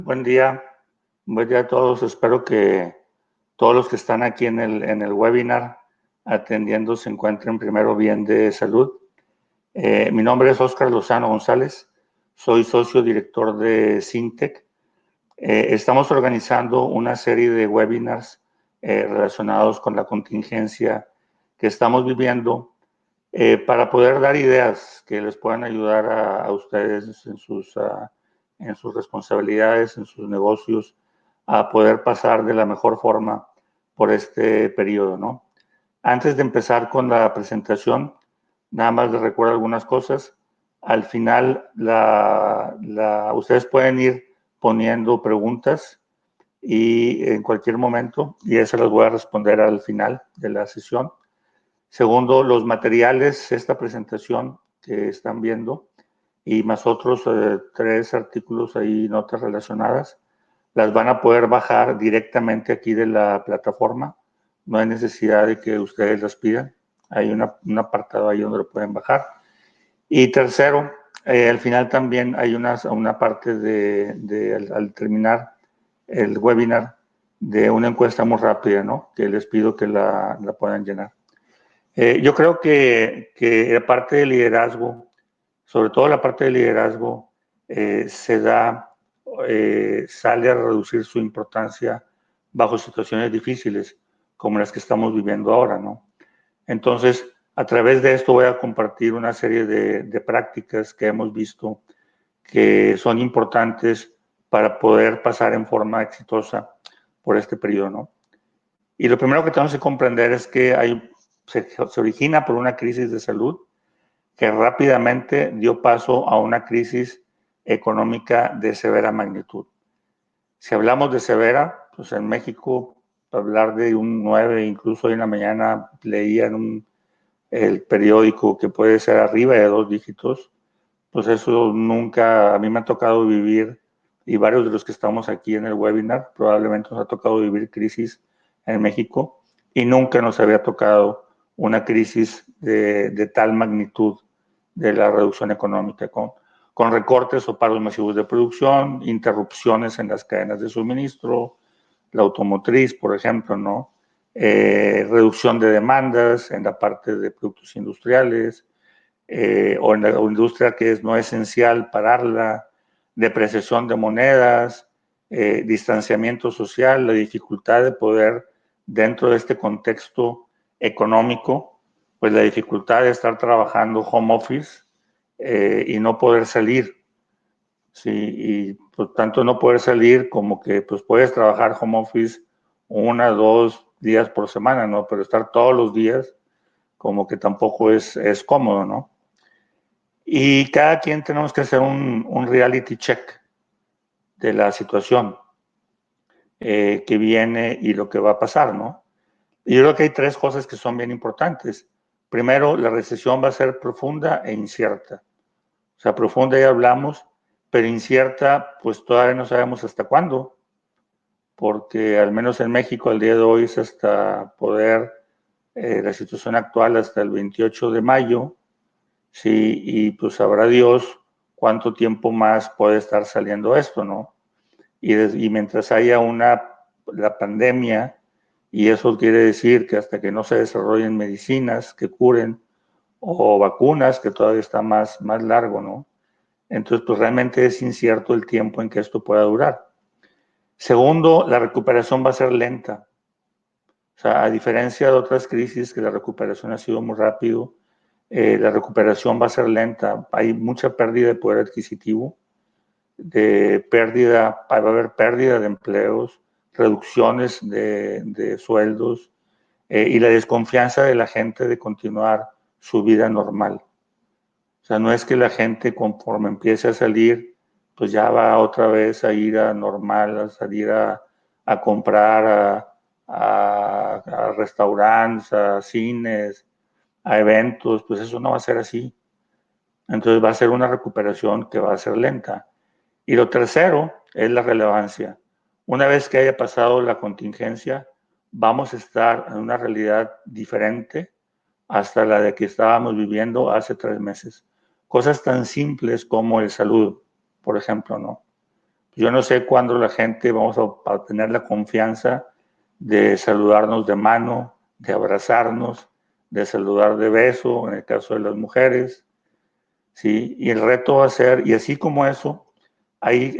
Buen día a todos. Espero que todos los que están aquí en el webinar atendiendo se encuentren primero bien de salud. Mi nombre es Óscar Lozano González, soy socio director de Sintec. Estamos organizando una serie de webinars relacionados con la contingencia que estamos viviendo para poder dar ideas que les puedan ayudar a ustedes en sus responsabilidades, en sus negocios, a poder pasar de la mejor forma por este periodo, ¿no? Antes de empezar con la presentación, nada más les recuerdo algunas cosas. Al final, ustedes pueden ir poniendo preguntas y en cualquier momento, y eso las voy a responder al final de la sesión. Segundo, los materiales, esta presentación que están viendo y más otros 3 artículos ahí, notas relacionadas, las van a poder bajar directamente aquí de la plataforma. No hay necesidad de que ustedes las pidan. Hay un apartado ahí donde lo pueden bajar. Y tercero, al final también hay una parte al terminar el webinar de una encuesta muy rápida, ¿no? Que les pido que la puedan llenar. Yo creo que la parte de liderazgo, sobre todo la parte de liderazgo, sale a reducir su importancia bajo situaciones difíciles como las que estamos viviendo ahora, ¿no? Entonces, a través de esto voy a compartir una serie de prácticas que hemos visto que son importantes para poder pasar en forma exitosa por este periodo, ¿no? Y lo primero que tenemos que comprender es que se origina por una crisis de salud que rápidamente dio paso a una crisis económica de severa magnitud. Si hablamos de severa, pues en México, hablar de un 9, incluso hoy en la mañana leía en el periódico que puede ser arriba de 2 dígitos, pues eso nunca, a mí me ha tocado vivir, y varios de los que estamos aquí en el webinar, probablemente nos ha tocado vivir crisis en México, y nunca nos había tocado una crisis de tal magnitud de la reducción económica, con recortes o paros masivos de producción, interrupciones en las cadenas de suministro, la automotriz, por ejemplo, ¿no? Reducción de demandas en la parte de productos industriales, o en la industria que es no esencial, pararla, depreciación de monedas, distanciamiento social, la dificultad de poder, dentro de este contexto económico, pues la dificultad de estar trabajando home office y no poder salir. Sí, y por tanto no poder salir como que pues puedes trabajar home office 1, 2 días por semana, ¿no? Pero estar todos los días como que tampoco es cómodo, ¿no? Y cada quien tenemos que hacer un reality check de la situación que viene y lo que va a pasar, ¿no? Y yo creo que hay 3 cosas que son bien importantes. Primero, la recesión va a ser profunda e incierta. O sea, profunda ya hablamos, pero incierta, pues todavía no sabemos hasta cuándo, porque al menos en México al día de hoy es hasta la situación actual hasta el 28 de mayo, sí, y pues sabrá Dios cuánto tiempo más puede estar saliendo esto, ¿no? Y mientras haya la pandemia, y eso quiere decir que hasta que no se desarrollen medicinas que curen o vacunas, que todavía está más largo, ¿no? Entonces, pues realmente es incierto el tiempo en que esto pueda durar. Segundo, la recuperación va a ser lenta. O sea, a diferencia de otras crisis que la recuperación ha sido muy rápido, la recuperación va a ser lenta. Hay mucha pérdida de poder adquisitivo, va a haber pérdida de empleos, reducciones de sueldos y la desconfianza de la gente de continuar su vida normal. O sea, no es que la gente conforme empiece a salir, pues ya va otra vez a ir a normal, a salir a comprar, a restaurantes, a cines, a eventos, pues eso no va a ser así. Entonces va a ser una recuperación que va a ser lenta. Y lo tercero es la relevancia. Una vez que haya pasado la contingencia, vamos a estar en una realidad diferente hasta la de que estábamos viviendo hace 3 meses. Cosas tan simples como el salud, por ejemplo, ¿no? Yo no sé cuándo la gente vamos a tener la confianza de saludarnos de mano, de abrazarnos, de saludar de beso, en el caso de las mujeres, ¿sí? Y el reto va a ser, y así como eso, hay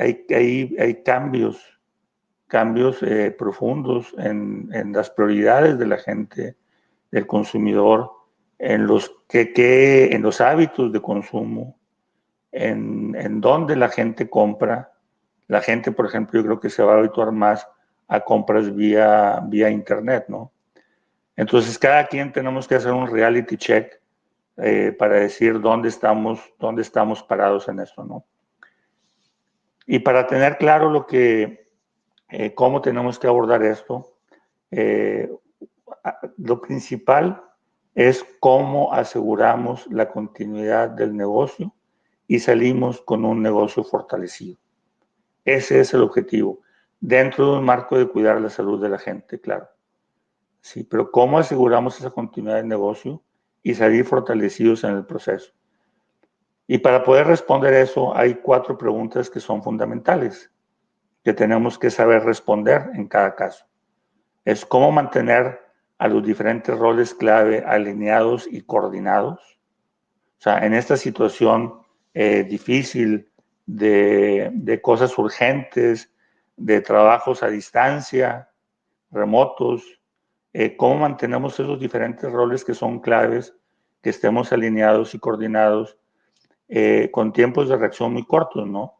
cambios profundos en las prioridades de la gente, del consumidor, en los hábitos de consumo, en dónde la gente compra. La gente, por ejemplo, yo creo que se va a habituar más a compras vía internet, ¿no? Entonces, cada quien tenemos que hacer un reality check para decir dónde estamos parados en esto, ¿no? Y para tener claro cómo tenemos que abordar esto, eh, lo principal es cómo aseguramos la continuidad del negocio y salimos con un negocio fortalecido. Ese es el objetivo, dentro de un marco de cuidar la salud de la gente, claro. Sí, pero ¿cómo aseguramos esa continuidad del negocio y salir fortalecidos en el proceso? Y para poder responder eso, hay 4 preguntas que son fundamentales, que tenemos que saber responder en cada caso. Es cómo mantener a los diferentes roles clave alineados y coordinados. O sea, en esta situación difícil de cosas urgentes, de trabajos a distancia, remotos, cómo mantenemos esos diferentes roles que son claves, que estemos alineados y coordinados con tiempos de reacción muy cortos, ¿no?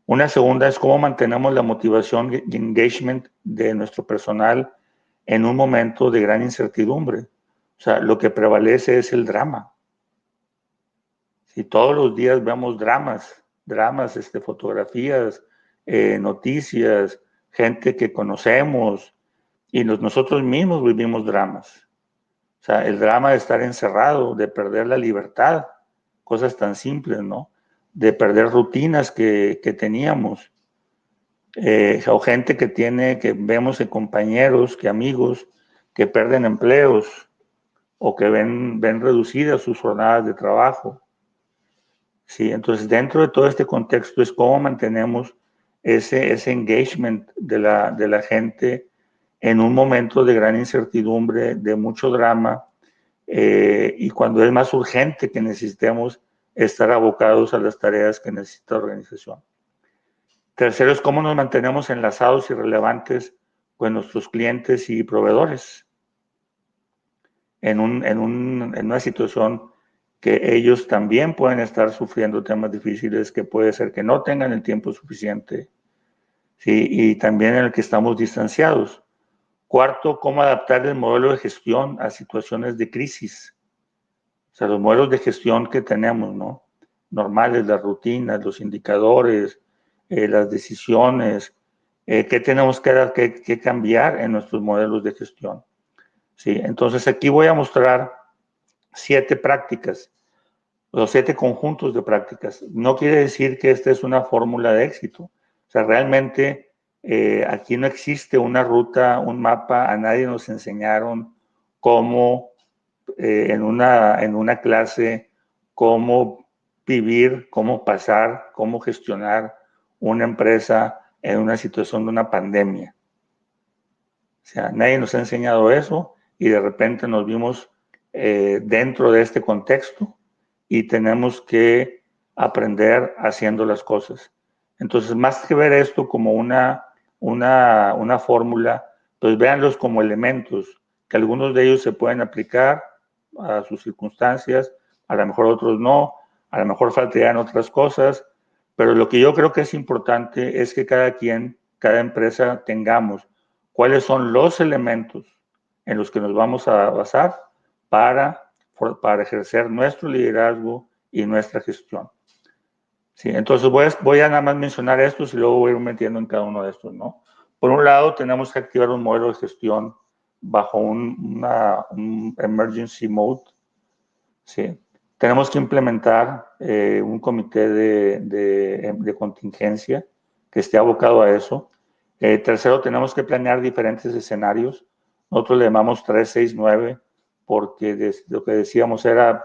Una segunda es cómo mantenemos la motivación y engagement de nuestro personal en un momento de gran incertidumbre. O sea, lo que prevalece es el drama. Si todos los días vemos dramas, fotografías, noticias, gente que conocemos y nosotros mismos vivimos dramas. O sea, el drama de estar encerrado, de perder la libertad, cosas tan simples, ¿no? De perder rutinas que teníamos. O gente que vemos en compañeros, que amigos, que pierden empleos o que ven reducidas sus jornadas de trabajo. Sí, entonces dentro de todo este contexto es cómo mantenemos ese engagement de la gente en un momento de gran incertidumbre, de mucho drama, y cuando es más urgente que necesitemos estar abocados a las tareas que necesita la organización. Tercero es cómo nos mantenemos enlazados y relevantes con nuestros clientes y proveedores en una situación que ellos también pueden estar sufriendo temas difíciles, que puede ser que no tengan el tiempo suficiente, ¿sí? Y también en el que estamos distanciados. Cuarto, cómo adaptar el modelo de gestión a situaciones de crisis. O sea, los modelos de gestión que tenemos, ¿no? Normales, las rutinas, los indicadores, las decisiones, qué tenemos que cambiar en nuestros modelos de gestión. ¿Sí? Entonces aquí voy a mostrar 7 prácticas, o 7 conjuntos de prácticas. No quiere decir que esta es una fórmula de éxito. O sea, realmente aquí no existe una ruta, un mapa, a nadie nos enseñaron cómo en una clase, cómo vivir, cómo pasar, cómo gestionar una empresa en una situación de una pandemia. O sea, nadie nos ha enseñado eso y de repente nos vimos dentro de este contexto y tenemos que aprender haciendo las cosas. Entonces, más que ver esto como una fórmula, pues véanlos como elementos, que algunos de ellos se pueden aplicar a sus circunstancias, a lo mejor otros no, a lo mejor faltarían otras cosas, pero lo que yo creo que es importante es que cada empresa tengamos cuáles son los elementos en los que nos vamos a basar para ejercer nuestro liderazgo y nuestra gestión. Sí, entonces voy a nada más mencionar estos y luego voy a ir metiendo en cada uno de estos, ¿no? Por un lado, tenemos que activar un modelo de gestión bajo un emergency mode. Sí. Tenemos que implementar un comité de contingencia que esté abocado a eso. Tercero, tenemos que planear diferentes escenarios. Nosotros le llamamos 369 porque lo que decíamos era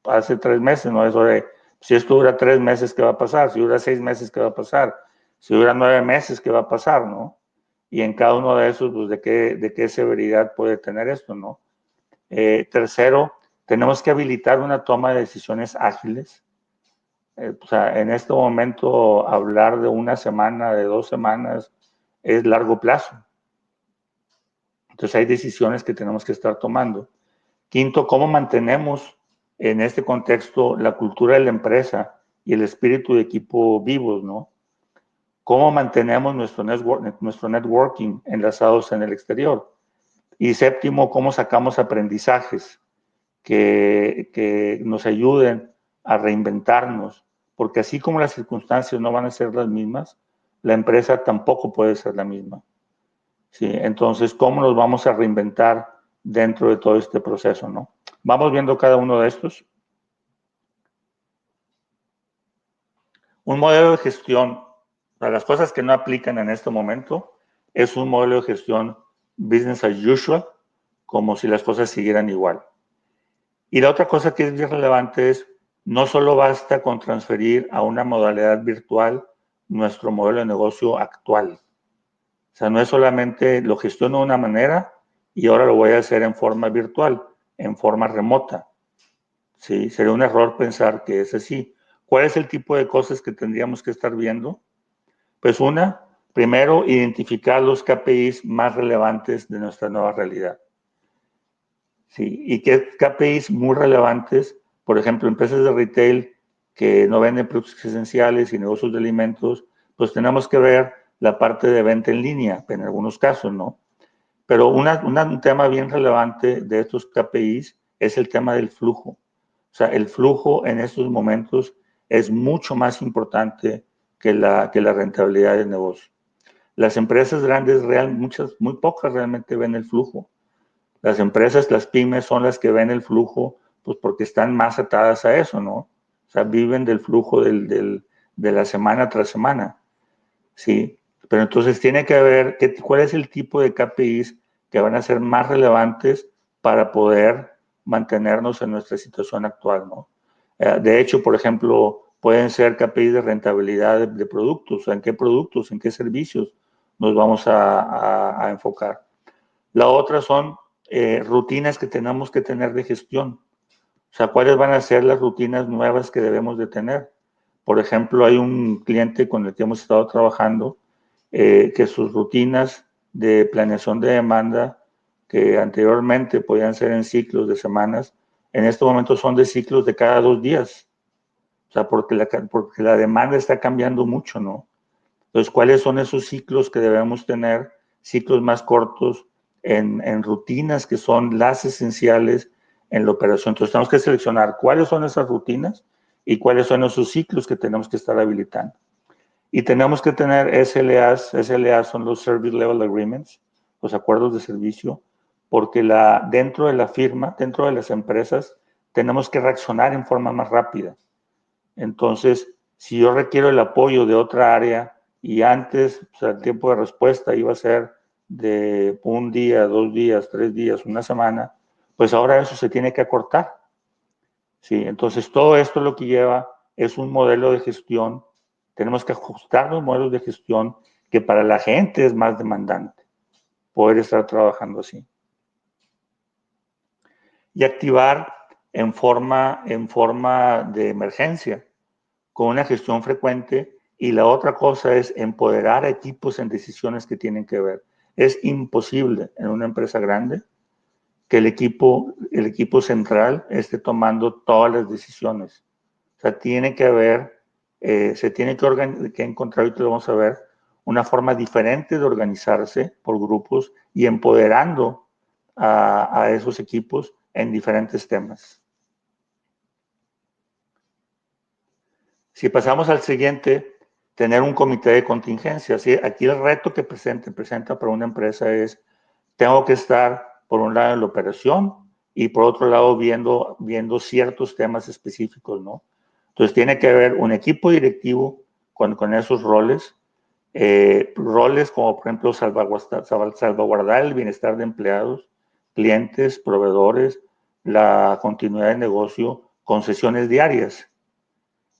hace 3 meses, ¿no? Eso de si esto dura 3 meses, ¿qué va a pasar? Si dura 6 meses, ¿qué va a pasar? Si dura 9 meses, ¿qué va a pasar, no? Y en cada uno de esos, pues, ¿de qué severidad puede tener esto, no? Tercero, tenemos que habilitar una toma de decisiones ágiles. O sea, en este momento hablar de una semana, de 2 semanas, es largo plazo. Entonces hay decisiones que tenemos que estar tomando. Quinto, ¿cómo mantenemos en este contexto la cultura de la empresa y el espíritu de equipo vivos, ¿no? ¿Cómo mantenemos nuestro networking enlazados en el exterior? Y séptimo, ¿cómo sacamos aprendizajes que nos ayuden a reinventarnos? Porque así como las circunstancias no van a ser las mismas, la empresa tampoco puede ser la misma. ¿Sí? Entonces, ¿cómo nos vamos a reinventar dentro de todo este proceso, ¿no? Vamos viendo cada uno de estos. Un modelo de gestión, para las cosas que no aplican en este momento, es un modelo de gestión business as usual, como si las cosas siguieran igual. Y la otra cosa que es bien relevante es, no solo basta con transferir a una modalidad virtual nuestro modelo de negocio actual. O sea, no es solamente lo gestiono de una manera y ahora lo voy a hacer en forma virtual, en forma remota. ¿Sí? Sería un error pensar que es así. ¿Cuál es el tipo de cosas que tendríamos que estar viendo? Pues primero, identificar los KPIs más relevantes de nuestra nueva realidad. ¿Sí? Y qué KPIs muy relevantes, por ejemplo, empresas de retail que no venden productos esenciales y negocios de alimentos, pues tenemos que ver la parte de venta en línea, en algunos casos, ¿no? Pero un tema bien relevante de estos KPIs es el tema del flujo. O sea, el flujo en estos momentos es mucho más importante que la rentabilidad del negocio. Las empresas grandes, muy pocas realmente ven el flujo. Las empresas, las pymes, son las que ven el flujo, pues porque están más atadas a eso, ¿no? O sea, viven del flujo de la semana tras semana, ¿sí? Pero entonces tiene que ver cuál es el tipo de KPIs que van a ser más relevantes para poder mantenernos en nuestra situación actual, ¿no? De hecho, por ejemplo, pueden ser KPIs de rentabilidad de productos, en qué productos, en qué servicios nos vamos a enfocar. La otra son rutinas que tenemos que tener de gestión. O sea, ¿cuáles van a ser las rutinas nuevas que debemos de tener? Por ejemplo, hay un cliente con el que hemos estado trabajando que sus rutinas de planeación de demanda, que anteriormente podían ser en ciclos de semanas, en este momento son de ciclos de cada 2 días. O sea, porque la demanda está cambiando mucho, ¿no? Entonces, ¿cuáles son esos ciclos que debemos tener? Ciclos más cortos en rutinas que son las esenciales en la operación. Entonces, tenemos que seleccionar cuáles son esas rutinas y cuáles son esos ciclos que tenemos que estar habilitando. Y tenemos que tener SLAs. SLAs son los Service Level Agreements, los acuerdos de servicio, porque dentro de la firma, dentro de las empresas, tenemos que reaccionar en forma más rápida. Entonces, si yo requiero el apoyo de otra área y antes, o sea, el tiempo de respuesta iba a ser de 1 día, 2 días, 3 días, una semana, pues ahora eso se tiene que acortar. Sí, entonces todo esto lo que lleva es un modelo de gestión. Tenemos que ajustar los modelos de gestión que para la gente es más demandante poder estar trabajando así. Y activar en forma de emergencia, con una gestión frecuente. Y la otra cosa es empoderar a equipos en decisiones que tienen que ver. Es imposible en una empresa grande que el equipo central esté tomando todas las decisiones. O sea, tiene que haber, se tiene que encontrar, y lo vamos a ver, una forma diferente de organizarse por grupos y empoderando a esos equipos en diferentes temas. Si pasamos al siguiente, tener un comité de contingencia. ¿Sí? Aquí el reto que presenta para una empresa es, tengo que estar, por un lado, en la operación y por otro lado, viendo ciertos temas específicos, ¿no? Entonces, tiene que haber un equipo directivo con esos roles, roles como, por ejemplo, salvaguardar el bienestar de empleados, clientes, proveedores, la continuidad del negocio, concesiones diarias.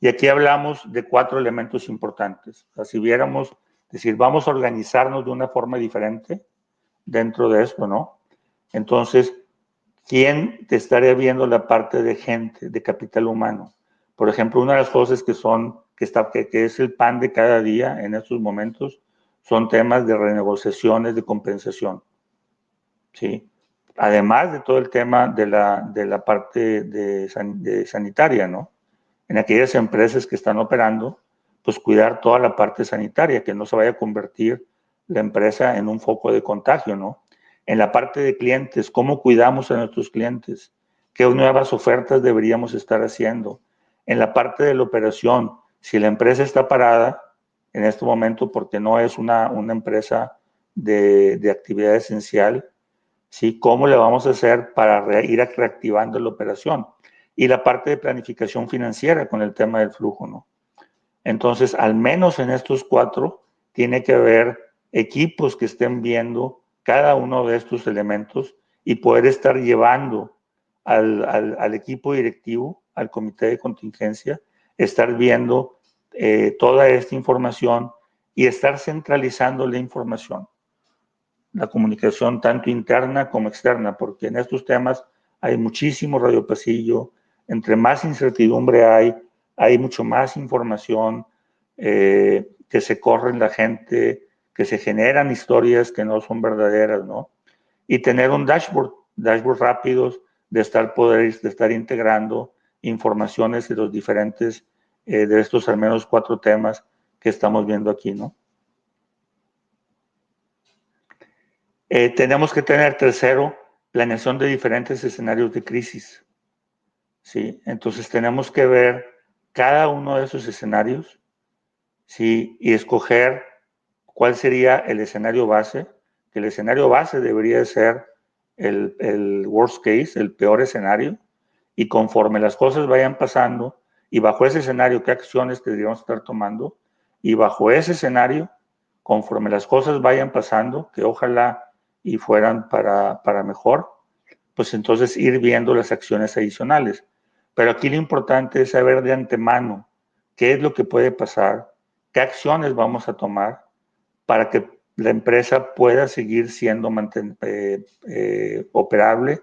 Y aquí hablamos de 4 elementos importantes. O sea, si viéramos, decir, vamos a organizarnos de una forma diferente dentro de esto, ¿no? Entonces, ¿quién te estaría viendo la parte de gente, de capital humano? Por ejemplo, una de las cosas que es el pan de cada día en estos momentos son temas de renegociaciones, de compensación, ¿sí? Además de todo el tema de la parte de sanitaria, ¿no? En aquellas empresas que están operando, pues cuidar toda la parte sanitaria, que no se vaya a convertir la empresa en un foco de contagio, ¿no? En la parte de clientes, ¿cómo cuidamos a nuestros clientes? ¿Qué nuevas ofertas deberíamos estar haciendo? En la parte de la operación, si la empresa está parada en este momento porque no es una empresa de actividad esencial, ¿sí? ¿Cómo le vamos a hacer para ir reactivando la operación? Y la parte de planificación financiera con el tema del flujo, ¿no? Entonces, al menos en estos 4, tiene que haber equipos que estén viendo cada uno de estos elementos y poder estar llevando al equipo directivo, al comité de contingencia, estar viendo toda esta información y estar centralizando la información, la comunicación tanto interna como externa, porque en estos temas hay muchísimo radiopasillo, entre más incertidumbre hay mucho más información que se corre en la gente, que se generan historias que no son verdaderas, ¿no? Y tener un dashboard rápidos de estar integrando informaciones de los diferentes, de estos al menos 4 temas que estamos viendo aquí, ¿no? Tenemos que tener, tercero, planeación de diferentes escenarios de crisis, ¿sí? Entonces tenemos que ver cada uno de esos escenarios, ¿sí? Y escoger cuál sería el escenario base, que el escenario base debería ser el worst case, el peor escenario, y conforme las cosas vayan pasando, y bajo ese escenario, qué acciones deberíamos estar tomando, y bajo ese escenario, conforme las cosas vayan pasando, que ojalá y fueran para mejor, pues entonces ir viendo las acciones adicionales. Pero aquí lo importante es saber de antemano qué es lo que puede pasar, qué acciones vamos a tomar para que la empresa pueda seguir siendo operable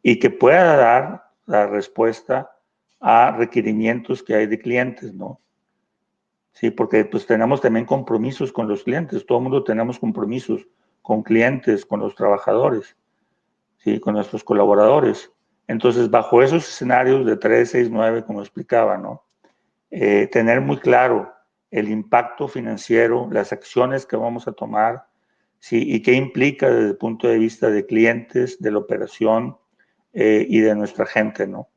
y que pueda dar la respuesta a requerimientos que hay de clientes, ¿no? Sí, porque pues tenemos también compromisos con los clientes, todo el mundo tenemos compromisos con clientes, con los trabajadores, ¿sí? Con nuestros colaboradores. Entonces, bajo esos escenarios de 3, 6, 9, como explicaba, ¿no? Tener muy claro el impacto financiero, las acciones que vamos a tomar, ¿sí? Y qué implica desde el punto de vista de clientes, de la operación y de nuestra gente, ¿no?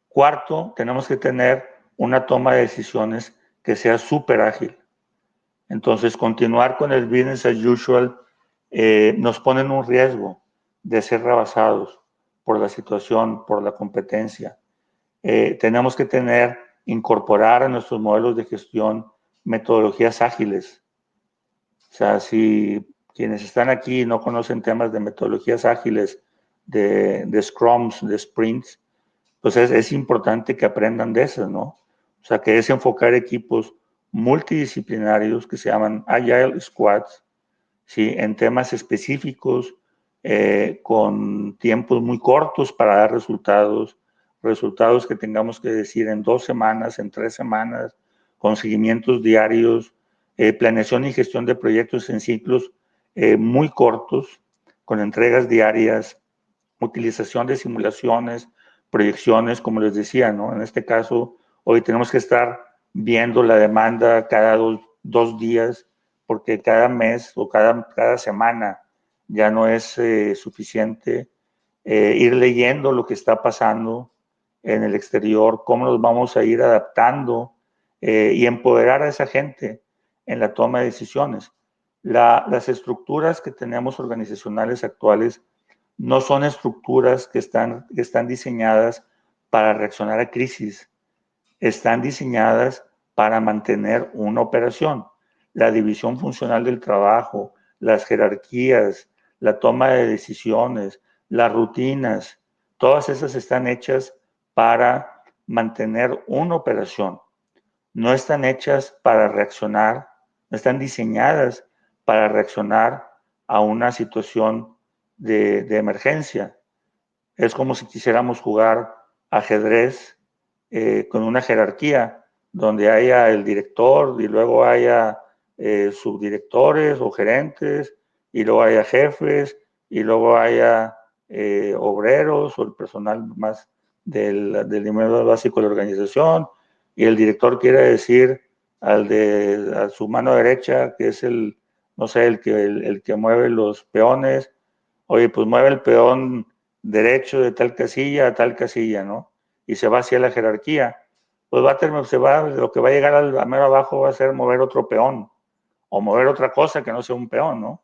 Cuarto, tenemos que tener una toma de decisiones que sea súper ágil. Entonces, continuar con el business as usual nos pone en un riesgo de ser rebasados por la situación, por la competencia. Tenemos que incorporar a nuestros modelos de gestión metodologías ágiles. O sea, si quienes están aquí no conocen temas de metodologías ágiles, de scrums, de sprints, pues es importante que aprendan de esas, ¿no? O sea, que es enfocar equipos multidisciplinarios que se llaman Agile Squads, ¿sí? En temas específicos, con tiempos muy cortos para dar resultados que tengamos que decir en 2 semanas, en 3 semanas, con seguimientos diarios, planeación y gestión de proyectos en ciclos muy cortos, con entregas diarias, utilización de simulaciones, proyecciones, como les decía, ¿no? En este caso, hoy tenemos que estar viendo la demanda cada dos días, porque cada mes o cada semana ya no es suficiente ir leyendo lo que está pasando en el exterior, cómo nos vamos a ir adaptando y empoderar a esa gente en la toma de decisiones. Las estructuras que tenemos organizacionales actuales no son estructuras que están diseñadas para reaccionar a crisis, están diseñadas para mantener una operación. La división funcional del trabajo, las jerarquías, la toma de decisiones, las rutinas, todas esas están hechas para mantener una operación. No están hechas para reaccionar, no están diseñadas para reaccionar a una situación de emergencia. Es como si quisiéramos jugar ajedrez con una jerarquía donde haya el director y luego haya subdirectores o gerentes y luego haya jefes y luego haya obreros o el personal más del nivel básico de la organización, y el director quiere decir a su mano derecha, que es el, no sé, el que mueve los peones: oye, pues mueve el peón derecho de tal casilla a tal casilla, ¿no? Y se va hacia la jerarquía. Pues lo que va a llegar a mero abajo va a ser mover otro peón o mover otra cosa que no sea un peón, ¿no?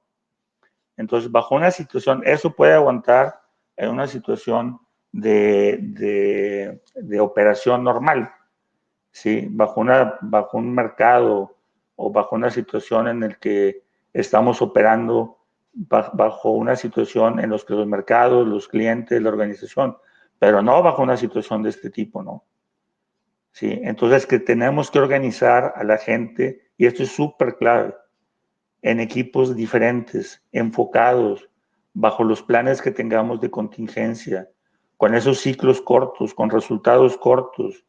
Entonces, bajo una situación, eso puede aguantar en una situación de operación normal, ¿sí? Bajo un mercado o bajo una situación en la que estamos operando bajo una situación en la que los mercados, los clientes, la organización, pero no bajo una situación de este tipo, ¿no? ¿Sí? Entonces, que tenemos que organizar a la gente, y esto es súper clave, en equipos diferentes, enfocados, bajo los planes que tengamos de contingencia, con esos ciclos cortos, con resultados cortos,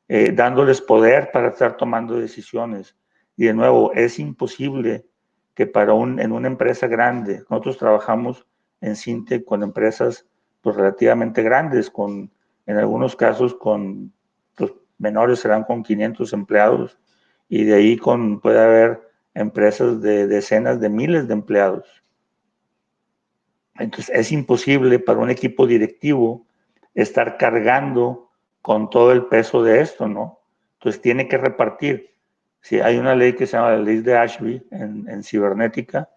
dándoles poder para estar tomando decisiones. Y de nuevo, es imposible que en una empresa grande, nosotros trabajamos en Cinte con empresas pues, relativamente grandes, en algunos casos con los menores serán con 500 empleados, y de ahí puede haber empresas de decenas de miles de empleados. Entonces es imposible para un equipo directivo estar cargando con todo el peso de esto, ¿no? Entonces tiene que repartir. Sí, hay una ley que se llama la ley de Ashby en cibernética,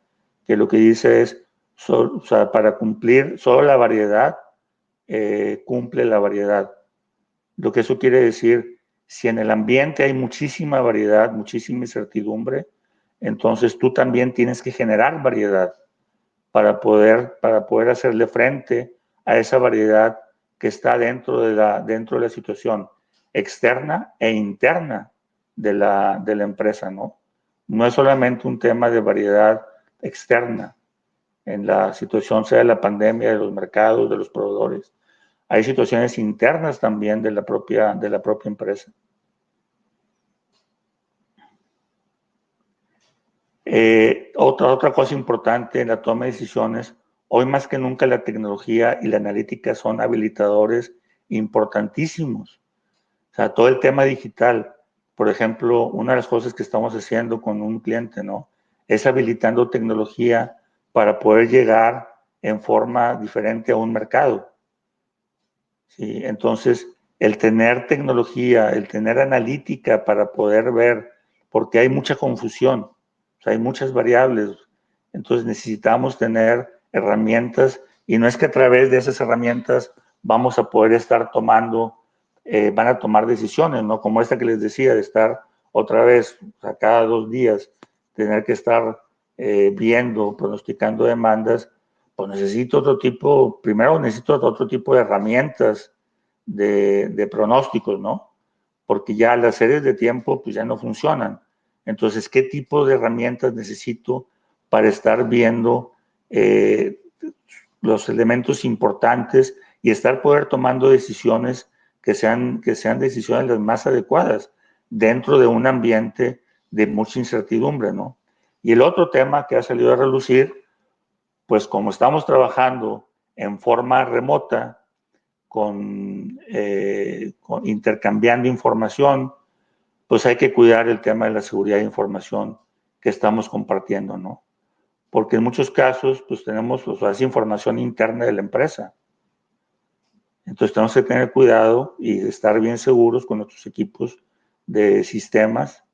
que lo que dice es, o sea, para cumplir solo la variedad, cumple la variedad. Lo que eso quiere decir, si en el ambiente hay muchísima variedad, muchísima incertidumbre, entonces tú también tienes que generar variedad para poder hacerle frente a esa variedad que está dentro de la situación externa e interna de la empresa, ¿no? No es solamente un tema de variedad externa en la situación, sea de la pandemia, de los mercados, de los proveedores. Hay situaciones internas también de la propia empresa. Otra cosa importante en la toma de decisiones, hoy más que nunca la tecnología y la analítica son habilitadores importantísimos. O sea, todo el tema digital, por ejemplo, una de las cosas que estamos haciendo con un cliente, ¿no? Es habilitando tecnología para poder llegar en forma diferente a un mercado. ¿Sí? Entonces, el tener tecnología, el tener analítica para poder ver, porque hay mucha confusión, o sea, hay muchas variables, entonces necesitamos tener herramientas, y no es que a través de esas herramientas vamos a poder estar van a tomar decisiones, ¿no? Como esta que les decía, de estar otra vez, o sea, cada 2 días, tener que estar viendo, pronosticando demandas. Pues necesito primero necesito otro tipo de herramientas de pronósticos, ¿no? Porque ya las series de tiempo pues ya no funcionan. Entonces, ¿qué tipo de herramientas necesito para estar viendo los elementos importantes y poder tomando decisiones que sean decisiones las más adecuadas dentro de un ambiente de mucha incertidumbre, ¿no? Y el otro tema que ha salido a relucir, pues como estamos trabajando en forma remota, con intercambiando información, pues hay que cuidar el tema de la seguridad de información que estamos compartiendo, ¿no? Porque en muchos casos, pues tenemos esa información interna de la empresa. Entonces tenemos que tener cuidado y estar bien seguros con nuestros equipos de sistemas,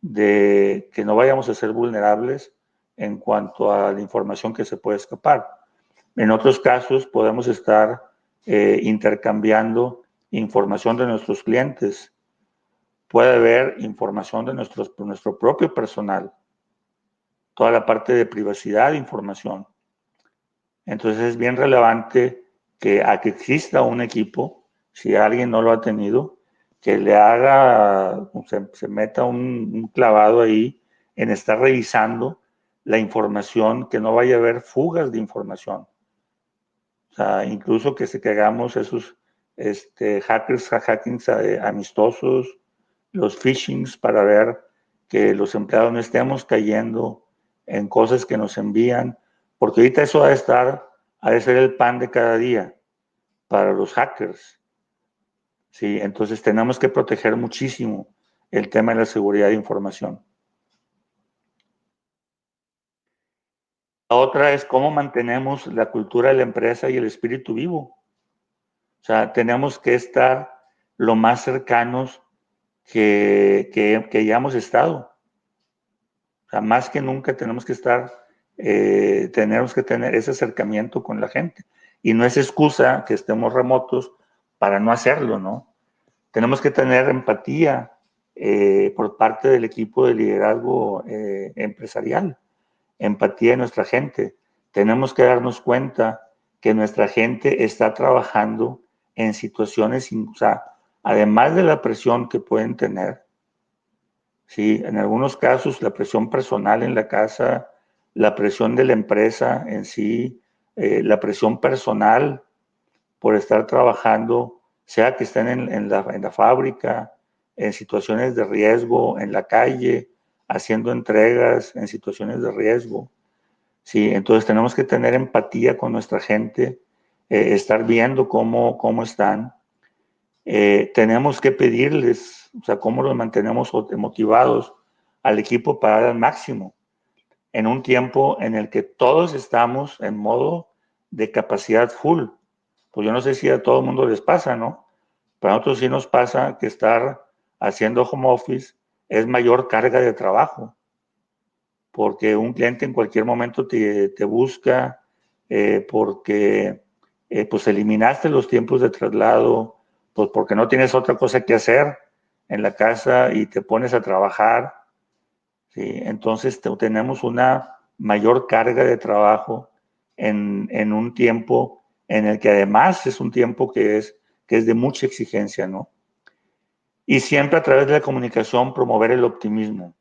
de que no vayamos a ser vulnerables en cuanto a la información que se puede escapar. En otros casos podemos estar intercambiando información de nuestros clientes. Puede haber información de nuestro propio personal, toda la parte de privacidad de información. Entonces es bien relevante que a que exista un equipo, si alguien no lo ha tenido, que le haga, se meta un clavado ahí en estar revisando la información, que no vaya a haber fugas de información. O sea, incluso que hagamos esos hackings amistosos, los phishings para ver que los empleados no estemos cayendo en cosas que nos envían, porque ahorita eso ha de ser el pan de cada día para los hackers. Sí, entonces tenemos que proteger muchísimo el tema de la seguridad de información. La otra es cómo mantenemos la cultura de la empresa y el espíritu vivo. O sea, tenemos que estar lo más cercanos que hayamos estado. O sea, más que nunca tenemos que tener ese acercamiento con la gente. Y no es excusa que estemos remotos para no hacerlo, ¿no? Tenemos que tener empatía por parte del equipo de liderazgo empresarial, empatía de nuestra gente. Tenemos que darnos cuenta que nuestra gente está trabajando en situaciones, o sea, además de la presión que pueden tener, sí, en algunos casos la presión personal en la casa, la presión de la empresa en sí, la presión personal por estar trabajando, sea que estén en la fábrica, en situaciones de riesgo, en la calle, haciendo entregas en situaciones de riesgo. Sí, entonces tenemos que tener empatía con nuestra gente, estar viendo cómo están. Tenemos que pedirles, o sea, cómo los mantenemos motivados al equipo para dar al máximo en un tiempo en el que todos estamos en modo de capacidad full. Pues yo no sé si a todo el mundo les pasa, ¿no? Pero a nosotros sí nos pasa que estar haciendo home office es mayor carga de trabajo, porque un cliente en cualquier momento te busca, porque pues eliminaste los tiempos de traslado, pues porque no tienes otra cosa que hacer en la casa y te pones a trabajar, ¿sí? Entonces tenemos una mayor carga de trabajo en un tiempo en el que además es un tiempo que es de mucha exigencia, ¿no? Y siempre a través de la comunicación promover el optimismo.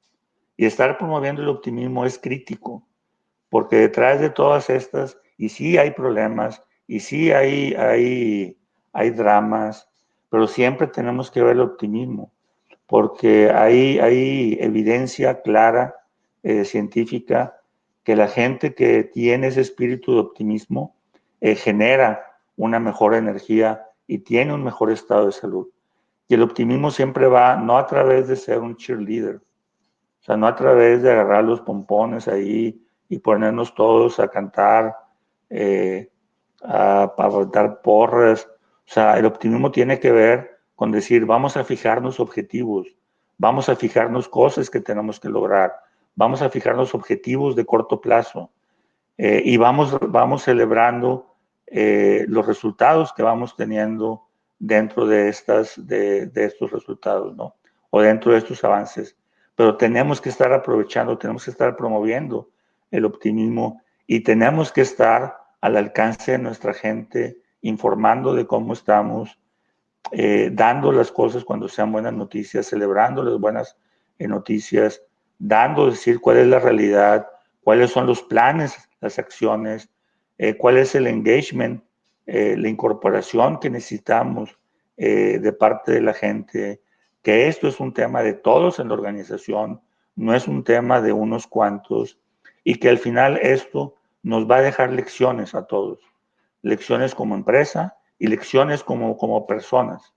Y estar promoviendo el optimismo es crítico, porque detrás de todas estas, y sí hay problemas, y sí hay dramas, pero siempre tenemos que ver el optimismo, porque hay evidencia clara, científica, que la gente que tiene ese espíritu de optimismo genera una mejor energía y tiene un mejor estado de salud. Y el optimismo siempre va, no a través de ser un cheerleader, o sea, no a través de agarrar los pompones ahí y ponernos todos a cantar, eh, a dar porras. O sea, el optimismo tiene que ver con decir, vamos a fijarnos objetivos, vamos a fijarnos cosas que tenemos que lograr, vamos a fijarnos objetivos de corto plazo y vamos celebrando los resultados que vamos teniendo dentro de estos resultados, ¿no? O dentro de estos avances. Pero tenemos que estar aprovechando, tenemos que estar promoviendo el optimismo y tenemos que estar al alcance de nuestra gente, informando de cómo estamos, dando las cosas cuando sean buenas noticias, celebrando las buenas noticias, dando, decir cuál es la realidad, cuáles son los planes, las acciones, cuál es el engagement, la incorporación que necesitamos de parte de la gente, que esto es un tema de todos en la organización, no es un tema de unos cuantos, y que al final esto nos va a dejar lecciones a todos, lecciones como empresa y lecciones como personas.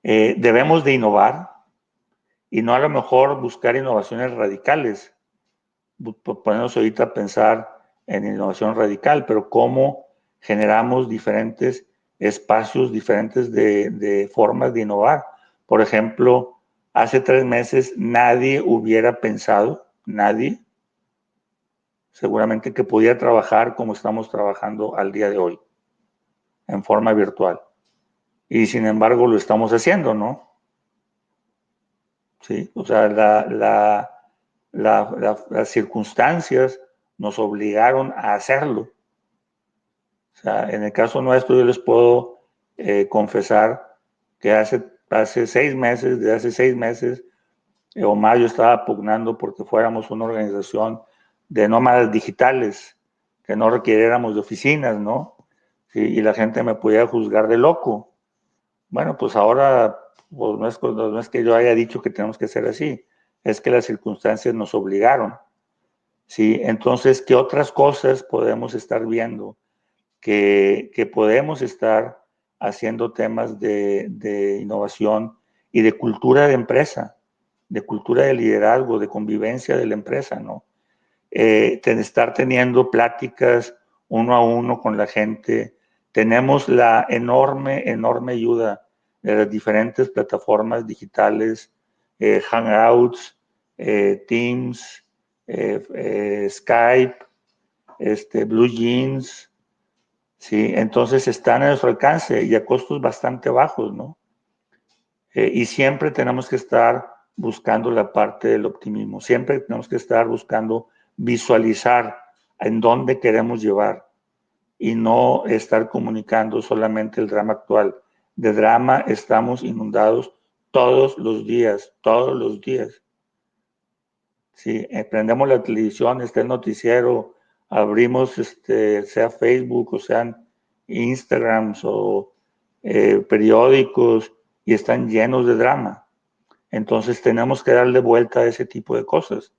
Debemos de innovar y no a lo mejor buscar innovaciones radicales, ponernos ahorita a pensar en innovación radical, pero cómo generamos diferentes espacios, diferentes de formas de innovar. Por ejemplo, hace 3 meses nadie hubiera pensado, nadie, seguramente que podía trabajar como estamos trabajando al día de hoy, en forma virtual. Y sin embargo lo estamos haciendo, ¿no? Sí, o sea, las circunstancias nos obligaron a hacerlo. O sea, en el caso nuestro yo les puedo confesar que hace 6 meses, desde hace 6 meses o más, yo estaba pugnando porque fuéramos una organización de nómadas digitales, que no requiriéramos de oficinas, ¿no? Sí, y la gente me podía juzgar de loco. Bueno, pues ahora pues no es que yo haya dicho que tenemos que ser así, es que las circunstancias nos obligaron. Sí, entonces, ¿qué otras cosas podemos estar viendo? Que podemos estar haciendo temas de innovación y de cultura de empresa, de cultura de liderazgo, de convivencia de la empresa, ¿no? Estar teniendo pláticas uno a uno con la gente. Tenemos la enorme, enorme ayuda de las diferentes plataformas digitales, Hangouts, Teams, Skype, Blue Jeans, ¿sí? Entonces están a nuestro alcance y a costos bastante bajos, ¿no? Y siempre tenemos que estar buscando la parte del optimismo, siempre tenemos que estar buscando visualizar en dónde queremos llevar y no estar comunicando solamente el drama actual. De drama estamos inundados todos los días, todos los días. Si prendemos la televisión, está el noticiero, abrimos sea Facebook o sean Instagrams o periódicos y están llenos de drama. Entonces tenemos que darle vuelta a ese tipo de cosas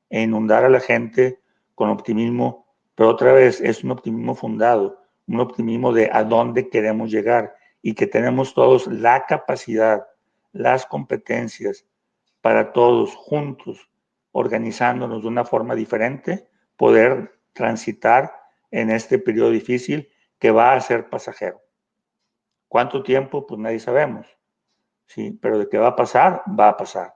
e inundar a la gente con optimismo, pero otra vez es un optimismo fundado, un optimismo de a dónde queremos llegar y que tenemos todos la capacidad, las competencias para todos juntos, organizándonos de una forma diferente, poder transitar en este periodo difícil que va a ser pasajero. ¿Cuánto tiempo? Pues nadie sabemos, ¿sí? Pero de qué va a pasar, va a pasar.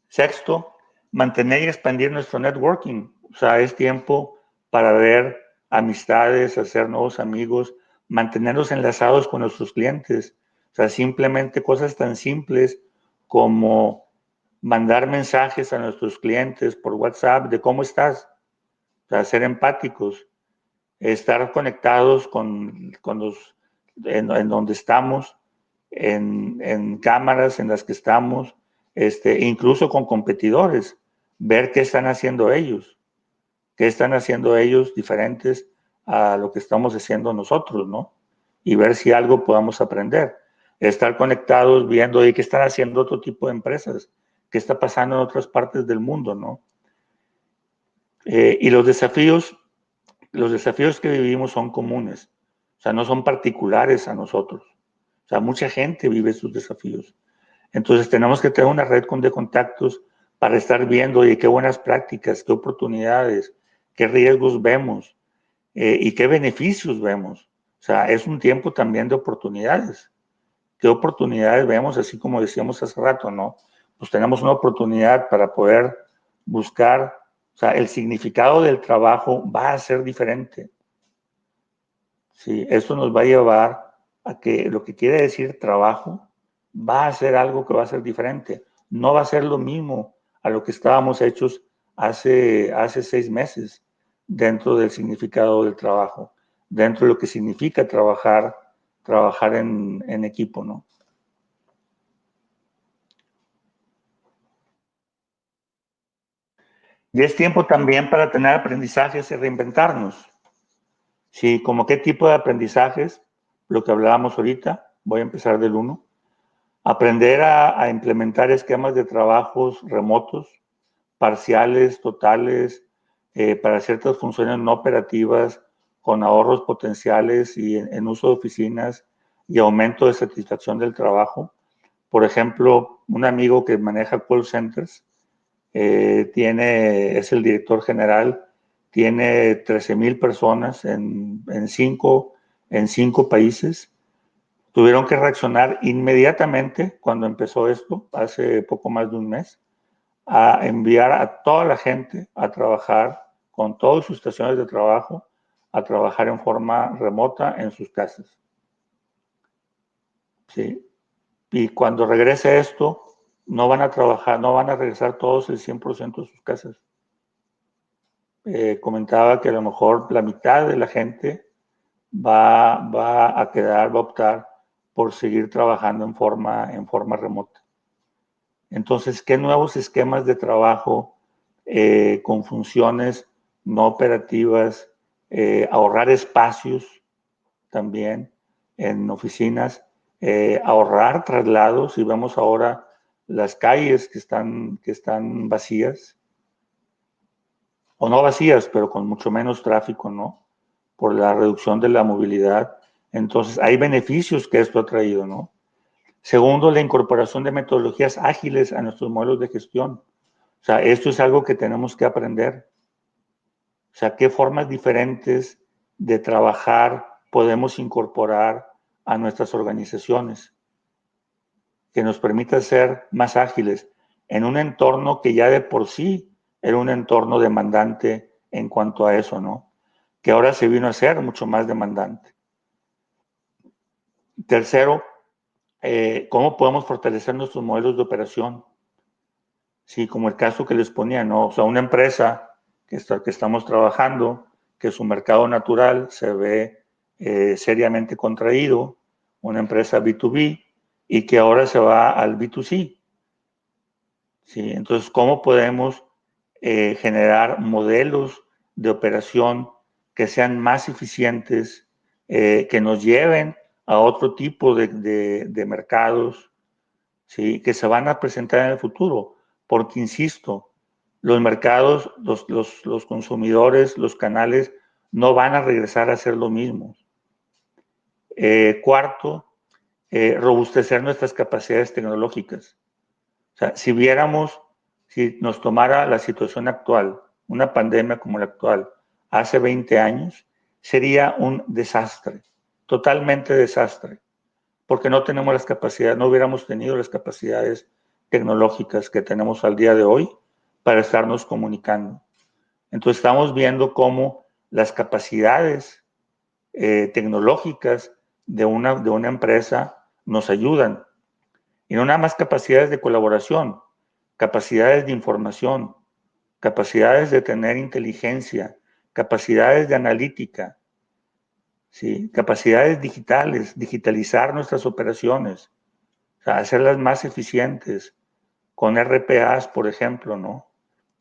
Sexto, mantener y expandir nuestro networking. O sea, es tiempo para ver amistades, hacer nuevos amigos, mantenernos enlazados con nuestros clientes. O sea, simplemente cosas tan simples como mandar mensajes a nuestros clientes por WhatsApp de cómo estás. O sea, ser empáticos, estar conectados con los, en donde estamos, en cámaras en las que estamos, incluso con competidores, ver qué están haciendo ellos diferentes a lo que estamos haciendo nosotros, ¿no? Y ver si algo podamos aprender. Estar conectados viendo qué están haciendo otro tipo de empresas, qué está pasando en otras partes del mundo, ¿no? Y los desafíos que vivimos son comunes, o sea, no son particulares a nosotros. O sea, mucha gente vive sus desafíos. Entonces tenemos que tener una red de contactos para estar viendo oye, qué buenas prácticas, qué oportunidades, qué riesgos vemos y qué beneficios vemos. O sea, es un tiempo también de oportunidades. ¿Qué oportunidades vemos? Así como decíamos hace rato, ¿no? Pues tenemos una oportunidad para poder buscar, o sea, el significado del trabajo va a ser diferente. Sí, eso nos va a llevar a que lo que quiere decir trabajo va a ser algo que va a ser diferente. No va a ser lo mismo a lo que estábamos hechos hace 6 meses dentro del significado del trabajo, dentro de lo que significa trabajar en equipo, ¿no? Y es tiempo también para tener aprendizajes y reinventarnos. Sí, como qué tipo de aprendizajes, lo que hablábamos ahorita, voy a empezar del uno. Aprender a implementar esquemas de trabajos remotos, parciales, totales, para ciertas funciones no operativas, con ahorros potenciales y en uso de oficinas y aumento de satisfacción del trabajo. Por ejemplo, un amigo que maneja call centers, es el director general, tiene 13,000 personas en cinco países. Tuvieron que reaccionar inmediatamente cuando empezó esto, hace poco más de un mes, a enviar a toda la gente a trabajar con todas sus estaciones de trabajo, a trabajar en forma remota en sus casas. ¿Sí? Y cuando regrese esto, no van a trabajar, no van a regresar todos el 100% de sus casas. Comentaba que a lo mejor la mitad de la gente va a optar por seguir trabajando en forma remota. Entonces, ¿qué nuevos esquemas de trabajo con funciones no operativas, ahorrar espacios también en oficinas, ahorrar traslados? Y vemos ahora las calles que están vacías, o no vacías, pero con mucho menos tráfico, ¿no? Por la reducción de la movilidad. Entonces, hay beneficios que esto ha traído, ¿no? Segundo, la incorporación de metodologías ágiles a nuestros modelos de gestión. O sea, esto es algo que tenemos que aprender. O sea, qué formas diferentes de trabajar podemos incorporar a nuestras organizaciones que nos permita ser más ágiles en un entorno que ya de por sí era un entorno demandante en cuanto a eso, ¿no? Que ahora se vino a ser mucho más demandante. Tercero, ¿cómo podemos fortalecer nuestros modelos de operación? Sí, como el caso que les ponía, ¿no? O sea, una empresa que estamos trabajando, que su mercado natural se ve seriamente contraído, una empresa B2B, y que ahora se va al B2C. ¿Sí? Entonces, ¿cómo podemos generar modelos de operación que sean más eficientes, que nos lleven a otro tipo de mercados, ¿sí? Que se van a presentar en el futuro? Porque, insisto, los mercados, los consumidores, los canales no van a regresar a ser lo mismo. Cuarto, robustecer nuestras capacidades tecnológicas. O sea, si nos tomara la situación actual, una pandemia como la actual, hace 20 años, sería un desastre, totalmente desastre, porque no tenemos las capacidades, no hubiéramos tenido las capacidades tecnológicas que tenemos al día de hoy para estarnos comunicando. Entonces estamos viendo cómo las capacidades tecnológicas de una empresa nos ayudan. Y no nada más capacidades de colaboración, capacidades de información, capacidades de tener inteligencia, capacidades de analítica, ¿sí? Capacidades digitales, digitalizar nuestras operaciones, o sea, hacerlas más eficientes, con RPAs, por ejemplo, ¿no?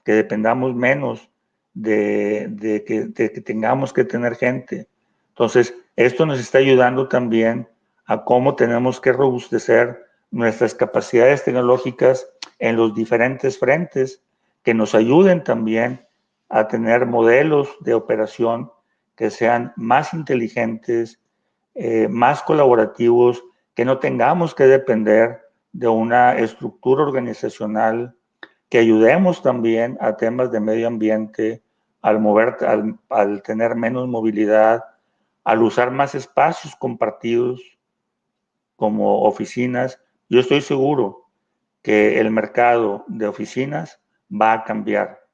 Que dependamos menos de que tengamos que tener gente. Entonces, esto nos está ayudando también a cómo tenemos que robustecer nuestras capacidades tecnológicas en los diferentes frentes que nos ayuden también a tener modelos de operación que sean más inteligentes, más colaborativos, que no tengamos que depender de una estructura organizacional, que ayudemos también a temas de medio ambiente, al tener menos movilidad, al usar más espacios compartidos como oficinas. Yo estoy seguro que el mercado de oficinas va a cambiar.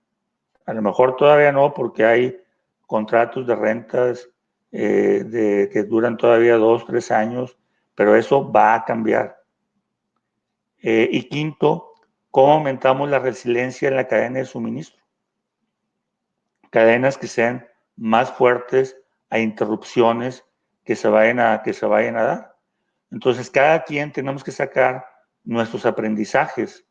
A lo mejor todavía no, porque hay contratos de rentas que duran todavía 2, 3 años, pero eso va a cambiar. Y quinto, ¿cómo aumentamos la resiliencia en la cadena de suministro? Cadenas que sean más fuertes a interrupciones que se vayan a dar. Entonces, cada quien tenemos que sacar nuestros aprendizajes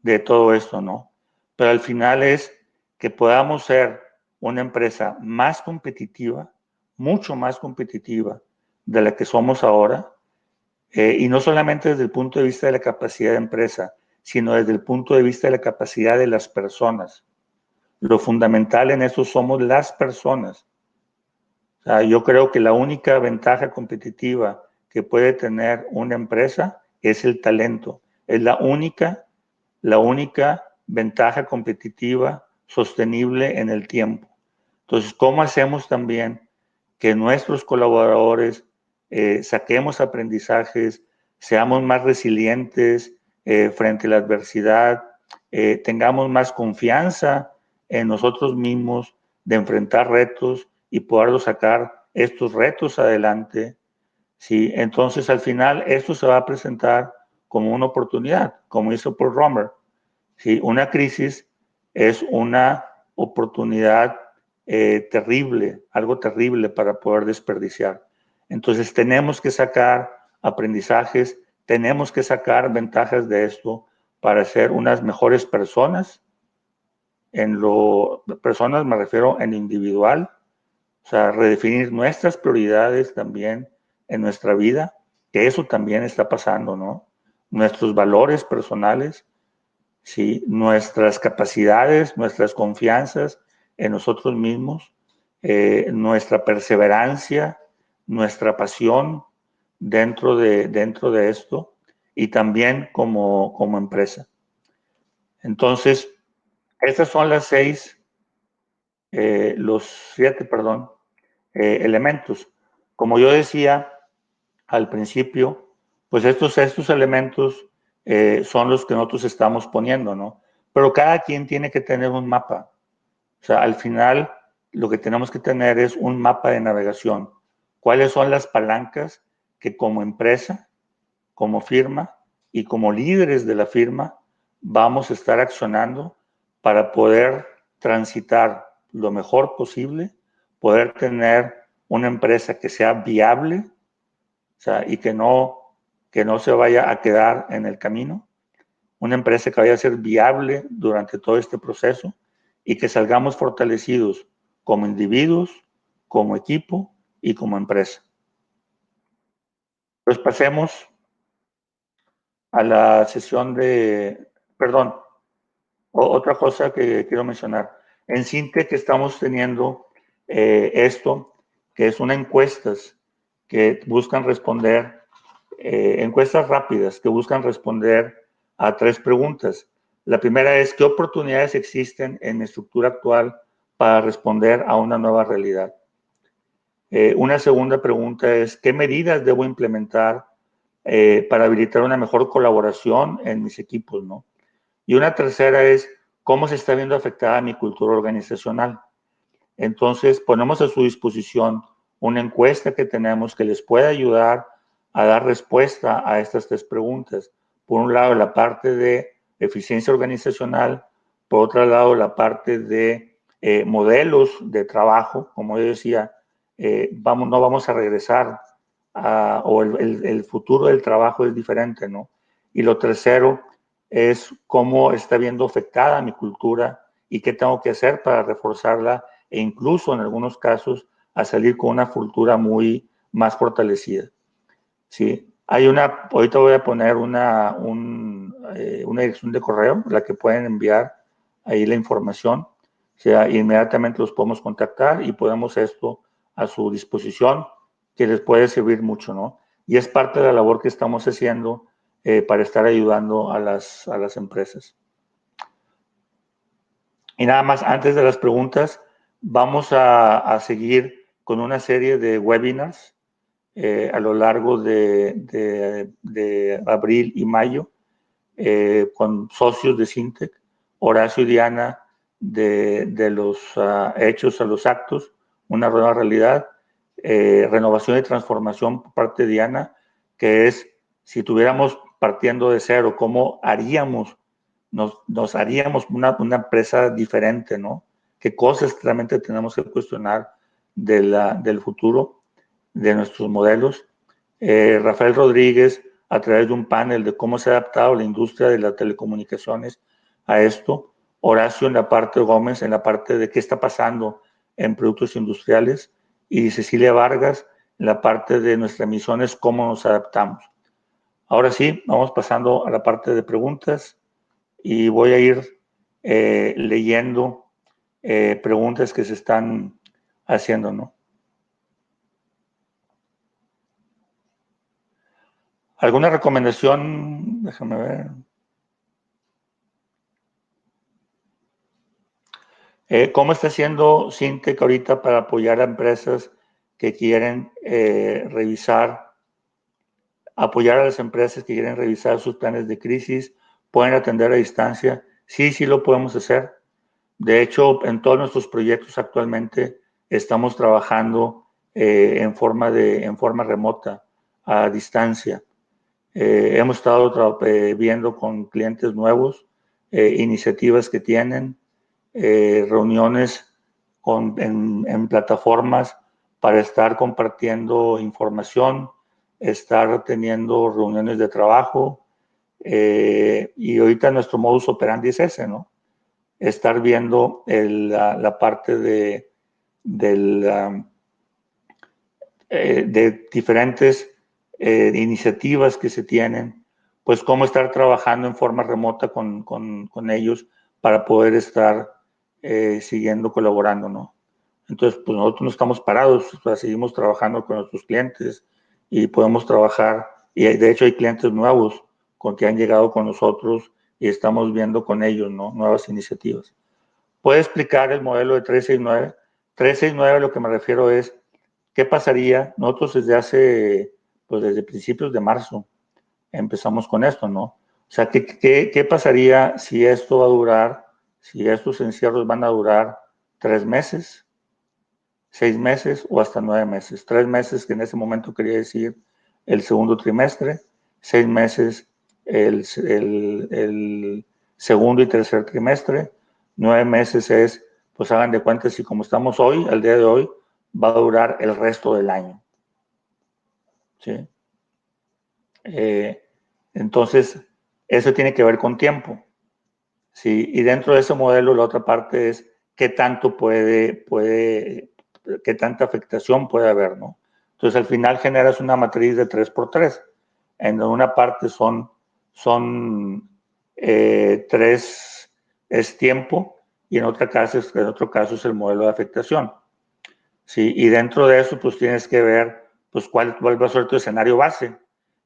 de todo esto, ¿no? Pero al final es que podamos ser una empresa más competitiva, mucho más competitiva de la que somos ahora, y no solamente desde el punto de vista de la capacidad de empresa, sino desde el punto de vista de la capacidad de las personas. Lo fundamental en eso somos las personas. O sea, yo creo que la única ventaja competitiva que puede tener una empresa es el talento. Es la única ventaja competitiva sostenible en el tiempo. Entonces, ¿cómo hacemos también que nuestros colaboradores saquemos aprendizajes, seamos más resilientes frente a la adversidad, tengamos más confianza en nosotros mismos de enfrentar retos y poderlos sacar estos retos adelante? ¿Sí? Entonces, al final, esto se va a presentar como una oportunidad, como hizo Paul Romer. ¿Sí? Una crisis es una oportunidad terrible, algo terrible para poder desperdiciar. Entonces tenemos que sacar aprendizajes, tenemos que sacar ventajas de esto para ser unas mejores personas. Personas me refiero en individual, o sea, redefinir nuestras prioridades también en nuestra vida, que eso también está pasando, ¿no? Nuestros valores personales, ¿sí? Nuestras capacidades, nuestras confianzas en nosotros mismos, nuestra perseverancia, nuestra pasión dentro de esto y también como empresa. Entonces, estas son los 7, perdón, elementos. Como yo decía al principio, pues estos elementos son los que nosotros estamos poniendo, ¿no? Pero cada quien tiene que tener un mapa. O sea, al final lo que tenemos que tener es un mapa de navegación. ¿Cuáles son las palancas que como empresa, como firma y como líderes de la firma vamos a estar accionando para poder transitar lo mejor posible, poder tener una empresa que sea viable, o sea, y que no se vaya a quedar en el camino, una empresa que vaya a ser viable durante todo este proceso y que salgamos fortalecidos como individuos, como equipo y como empresa. Pues pasemos a la sesión perdón, otra cosa que quiero mencionar. En Sintec estamos teniendo esto, que es una encuestas que buscan responder, encuestas rápidas que buscan responder a 3 preguntas. La primera es, ¿qué oportunidades existen en mi estructura actual para responder a una nueva realidad? Una segunda pregunta es, ¿qué medidas debo implementar para habilitar una mejor colaboración en mis equipos, ¿no? Y una tercera es, ¿cómo se está viendo afectada mi cultura organizacional? Entonces, ponemos a su disposición una encuesta que tenemos que les puede ayudar a dar respuesta a estas 3 preguntas. Por un lado, la parte de eficiencia organizacional, por otro lado, la parte de modelos de trabajo, como yo decía, no vamos a regresar o el futuro del trabajo es diferente, ¿no? Y lo tercero es cómo está viendo afectada mi cultura y qué tengo que hacer para reforzarla e incluso en algunos casos a salir con una cultura muy más fortalecida. ¿Sí? Ahorita voy a poner una dirección de correo, la que pueden enviar ahí la información, o sea, inmediatamente los podemos contactar y podemos esto a su disposición, que les puede servir mucho, ¿no? Y es parte de la labor que estamos haciendo para estar ayudando a las empresas. Y nada más, antes de las preguntas, vamos a seguir con una serie de webinars a lo largo de abril y mayo con socios de Sintec, Horacio y Diana de los hechos a los actos, una nueva realidad, renovación y transformación por parte de Diana, que es si tuviéramos partiendo de cero, ¿cómo haríamos? Nos haríamos una empresa diferente, ¿no? ¿Qué cosas realmente tenemos que cuestionar del futuro, de nuestros modelos? Rafael Rodríguez, a través de un panel de cómo se ha adaptado la industria de las telecomunicaciones a esto. Horacio en la parte Gómez, en la parte de qué está pasando en productos industriales. Y Cecilia Vargas en la parte de nuestras misiones, cómo nos adaptamos. Ahora sí, vamos pasando a la parte de preguntas y voy a ir leyendo preguntas que se están haciendo, ¿no? ¿Alguna recomendación? Déjame ver. ¿Cómo está haciendo Sintec ahorita para apoyar a empresas que quieren apoyar a las empresas que quieren revisar sus planes de crisis? ¿Pueden atender a distancia? Sí, sí lo podemos hacer. De hecho, en todos nuestros proyectos actualmente estamos trabajando en forma remota, a distancia. Hemos estado viendo con clientes nuevos, iniciativas que tienen, reuniones en plataformas para estar compartiendo información, estar teniendo reuniones de trabajo. Y ahorita nuestro modus operandi es ese, ¿no? Estar viendo la parte de diferentes iniciativas que se tienen, pues cómo estar trabajando en forma remota con ellos para poder estar siguiendo colaborando, ¿no? Entonces, pues nosotros no estamos parados, o sea, seguimos trabajando con nuestros clientes y podemos trabajar, y de hecho hay clientes nuevos con que han llegado con nosotros y estamos viendo con ellos, ¿no? Nuevas iniciativas. ¿Puede explicar el modelo de 369? 369 lo que me refiero es, ¿qué pasaría? Nosotros pues desde principios de marzo empezamos con esto, ¿no? O sea, ¿qué pasaría si esto va a durar, si estos encierros van a durar 3 meses, 6 meses o hasta 9 meses? 3 meses, que en ese momento quería decir el segundo trimestre, 6 meses el segundo y tercer trimestre, 9 meses es, pues hagan de cuenta, si como estamos hoy, al día de hoy, va a durar el resto del año. ¿Sí? Entonces, eso tiene que ver con tiempo. ¿Sí? Y dentro de ese modelo, la otra parte es qué tanto qué tanta afectación puede haber, ¿no? Entonces, al final generas una matriz de 3x3. En una parte son 3 es tiempo y en otro caso es el modelo de afectación. ¿Sí? Y dentro de eso, pues tienes que ver pues, cuál va a ser tu escenario base.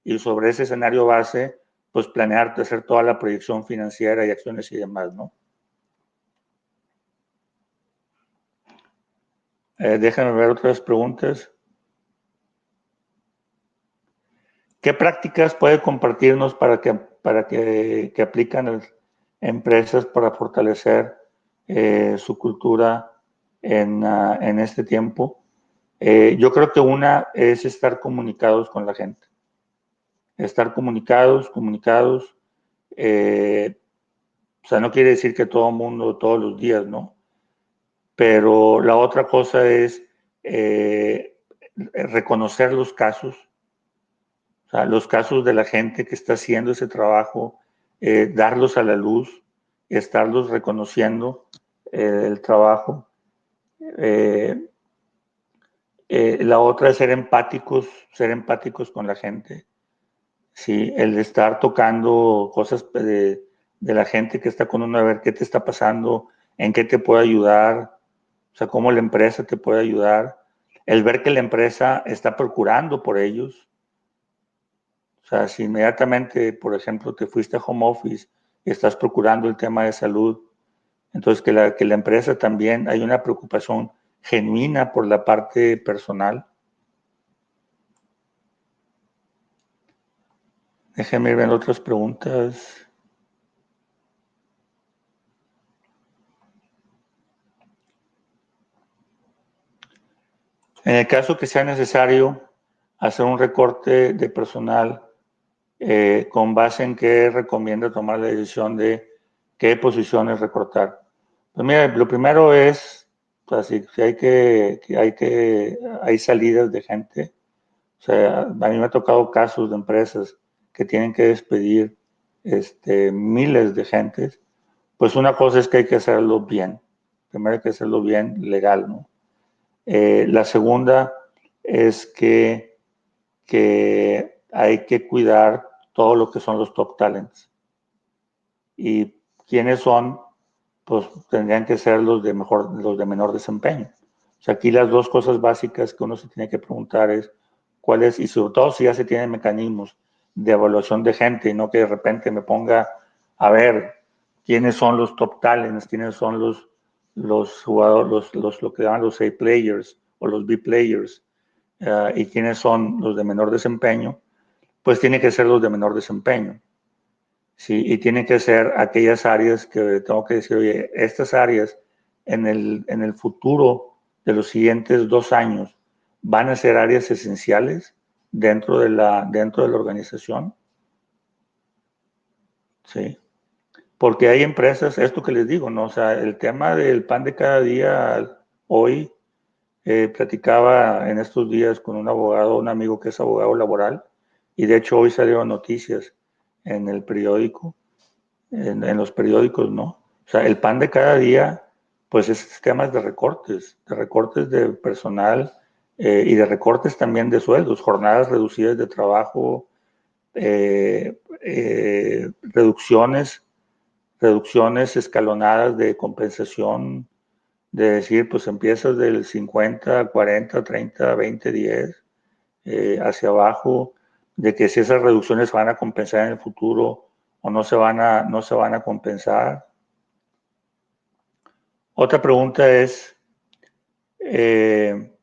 Y sobre ese escenario base, pues planearte hacer toda la proyección financiera y acciones y demás, ¿no? Déjame ver otras preguntas. ¿Qué prácticas puede compartirnos que aplican las empresas para fortalecer su cultura en este tiempo? Yo creo que una es estar comunicados con la gente. Estar comunicados. O sea, no quiere decir que todo el mundo todos los días, ¿no? Pero la otra cosa es reconocer los casos, o sea, los casos de la gente que está haciendo ese trabajo, darlos a la luz, estarlos reconociendo el trabajo. Eh, la otra es ser empáticos con la gente. Sí, el estar tocando cosas de la gente que está con uno, a ver qué te está pasando, en qué te puede ayudar, o sea, cómo la empresa te puede ayudar, el ver que la empresa está procurando por ellos. O sea, si inmediatamente, por ejemplo, te fuiste a home office y estás procurando el tema de salud, entonces que la empresa también hay una preocupación genuina por la parte personal. Déjenme ver otras preguntas. En el caso que sea necesario hacer un recorte de personal, con base en qué recomienda tomar la decisión de qué posiciones recortar. Pues mira, lo primero es, o sea, si hay salidas de gente. O sea, a mí me ha tocado casos de empresas que tienen que despedir miles de gentes. Pues una cosa es que hay que hacerlo bien. Primero hay que hacerlo bien, legal, ¿no? La segunda es que hay que cuidar todo lo que son los top talents. ¿Y quiénes son? Pues tendrían que ser los de menor desempeño. O sea, aquí las dos cosas básicas que uno se tiene que preguntar es cuál es, y sobre todo si ya se tienen mecanismos de evaluación de gente y no que de repente me ponga a ver quiénes son los top talents, quiénes son los jugadores, lo que llaman los A players o los B players, y quiénes son los de menor desempeño, pues tiene que ser los de menor desempeño. Sí, y tienen que ser aquellas áreas que tengo que decir, oye, estas áreas en el futuro de los siguientes 2 años van a ser áreas esenciales dentro de la organización. Sí. Porque hay empresas, esto que les digo, ¿no? O sea, el tema del pan de cada día, hoy platicaba en estos días con un abogado, un amigo que es abogado laboral, y de hecho hoy salieron noticias en el periódico, en los periódicos, ¿no? O sea, el pan de cada día, pues es temas de recortes de personal y de recortes también de sueldos, jornadas reducidas de trabajo, reducciones escalonadas de compensación, de decir, pues empiezas del 50, 40, 30, 20, 10, hacia abajo, de que si esas reducciones van a compensar en el futuro o no se van a compensar. Otra pregunta es, eh,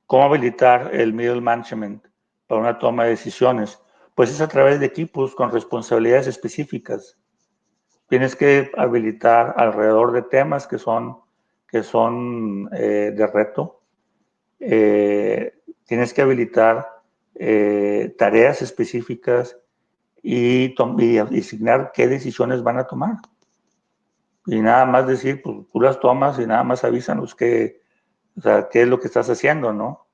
¿cómo habilitar el middle management para una toma de decisiones? Pues es a través de equipos con responsabilidades específicas. Tienes que habilitar alrededor de temas que son de reto. Tienes que habilitar tareas específicas y asignar qué decisiones van a tomar. Y nada más decir, pues tú las tomas y nada más avísanos o sea, qué es lo que estás haciendo, ¿no?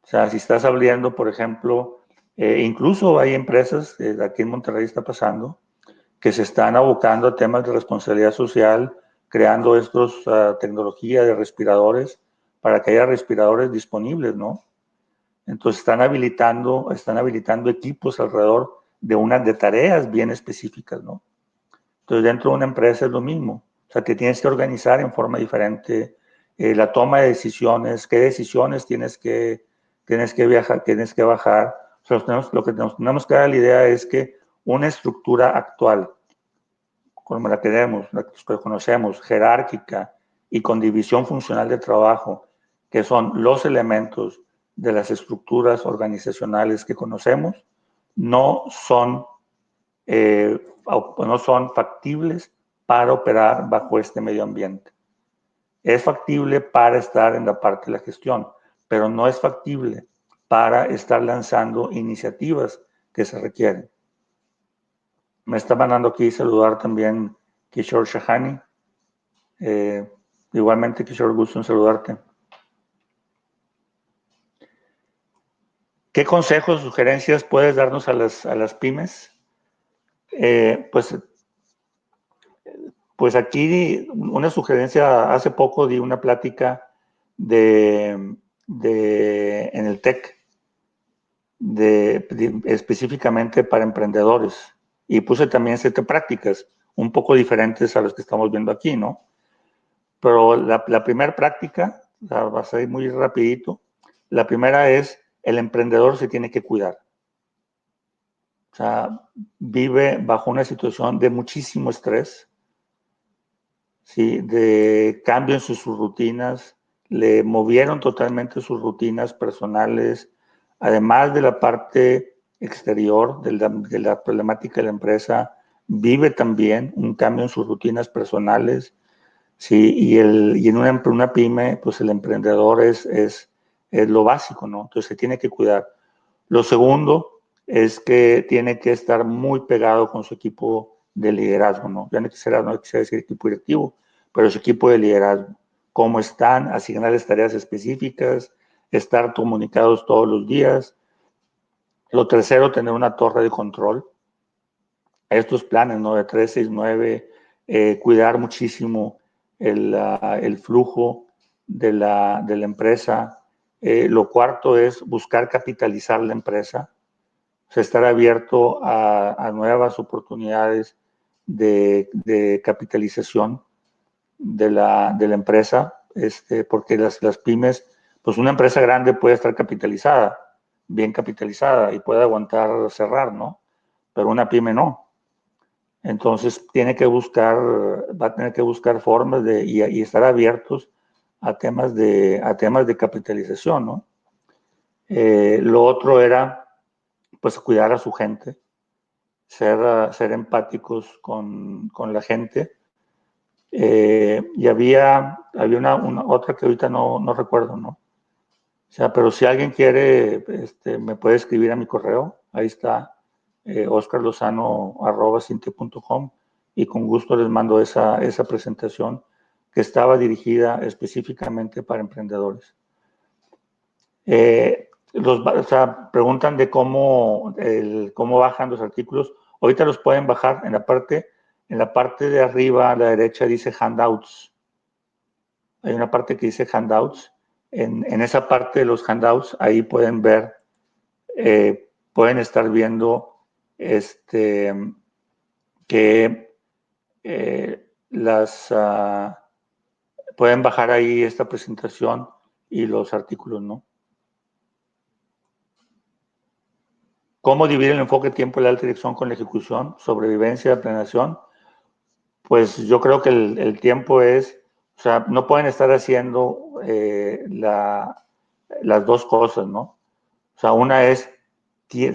O sea, si estás abriendo, por ejemplo, incluso hay empresas, aquí en Monterrey está pasando, que se están abocando a temas de responsabilidad social, creando tecnología de respiradores para que haya respiradores disponibles, ¿no? Entonces están habilitando equipos alrededor de tareas bien específicas, ¿no? Entonces dentro de una empresa es lo mismo. O sea, te tienes que organizar en forma diferente. La toma de decisiones, qué decisiones tienes que bajar. O sea, lo que nos tenemos que dar la idea es que una estructura actual, como la queremos, la que conocemos, jerárquica y con división funcional de trabajo, que son los elementos de las estructuras organizacionales que conocemos, no son, no son factibles para operar bajo este medio ambiente. Es factible para estar en la parte de la gestión, pero no es factible para estar lanzando iniciativas que se requieren. Me está mandando aquí saludar también Kishore Shahani. Igualmente, Kishore, gusto en saludarte. ¿Qué consejos, sugerencias puedes darnos a las pymes? Pues, pues aquí una sugerencia, hace poco di una plática en el TEC, específicamente para emprendedores, y puse también 7 prácticas, un poco diferentes a las que estamos viendo aquí, ¿no? Pero la primera práctica, va a ser muy rapidito, la primera es, el emprendedor se tiene que cuidar. O sea, vive bajo una situación de muchísimo estrés, ¿sí? De cambio en sus rutinas, le movieron totalmente sus rutinas personales, además de la parte exterior de la problemática de la empresa, vive también un cambio en sus rutinas personales. Sí, y en una pyme, pues el emprendedor es lo básico, ¿no? Entonces se tiene que cuidar. Lo segundo es que tiene que estar muy pegado con su equipo de liderazgo, ¿no? Ya no quisiera decir equipo directivo, pero su equipo de liderazgo. ¿Cómo están? Asignarles tareas específicas, estar comunicados todos los días. Lo tercero, tener una torre de control. Estos planes, ¿no? De 3, 6, 9, cuidar muchísimo el flujo de la empresa. Lo cuarto es buscar capitalizar la empresa, o sea, estar abierto a nuevas oportunidades de capitalización de la empresa, porque las pymes, pues una empresa grande puede estar capitalizada, bien capitalizada y puede aguantar cerrar, ¿no? Pero una pyme no. Entonces va a tener que buscar formas y estar abiertos a temas de capitalización, ¿no? Lo otro era, pues, cuidar a su gente, ser empáticos con la gente. Y había otra que ahorita no recuerdo, ¿no? O sea, pero si alguien quiere, me puede escribir a mi correo, ahí está oscarlozano@cinte.com, y con gusto les mando esa presentación que estaba dirigida específicamente para emprendedores. O sea, preguntan de cómo bajan los artículos. Ahorita los pueden bajar en la parte de arriba a la derecha dice handouts. Hay una parte que dice handouts. En esa parte de los handouts, ahí pueden ver, pueden estar viendo que pueden bajar ahí esta presentación y los artículos, ¿no? ¿Cómo dividir el enfoque tiempo y la alta dirección con la ejecución? Sobrevivencia, planeación. Pues yo creo que el tiempo es, o sea, no pueden estar haciendo las dos cosas, ¿no? O sea, una es, o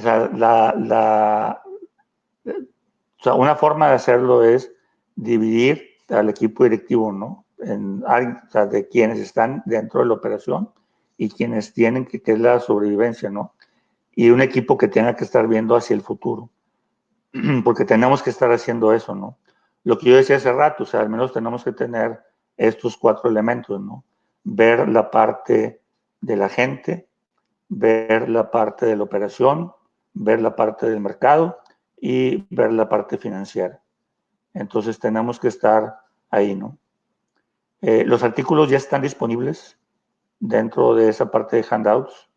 sea, una forma de hacerlo es dividir al equipo directivo, ¿no? O sea, de quienes están dentro de la operación y quienes tienen que es la sobrevivencia, ¿no? Y un equipo que tenga que estar viendo hacia el futuro, porque tenemos que estar haciendo eso, ¿no? Lo que yo decía hace rato, o sea, al menos tenemos que tener estos 4 elementos, ¿no? Ver la parte de la gente, ver la parte de la operación, ver la parte del mercado y ver la parte financiera. Entonces tenemos que estar ahí, ¿no? Los artículos ya están disponibles dentro de esa parte de handouts.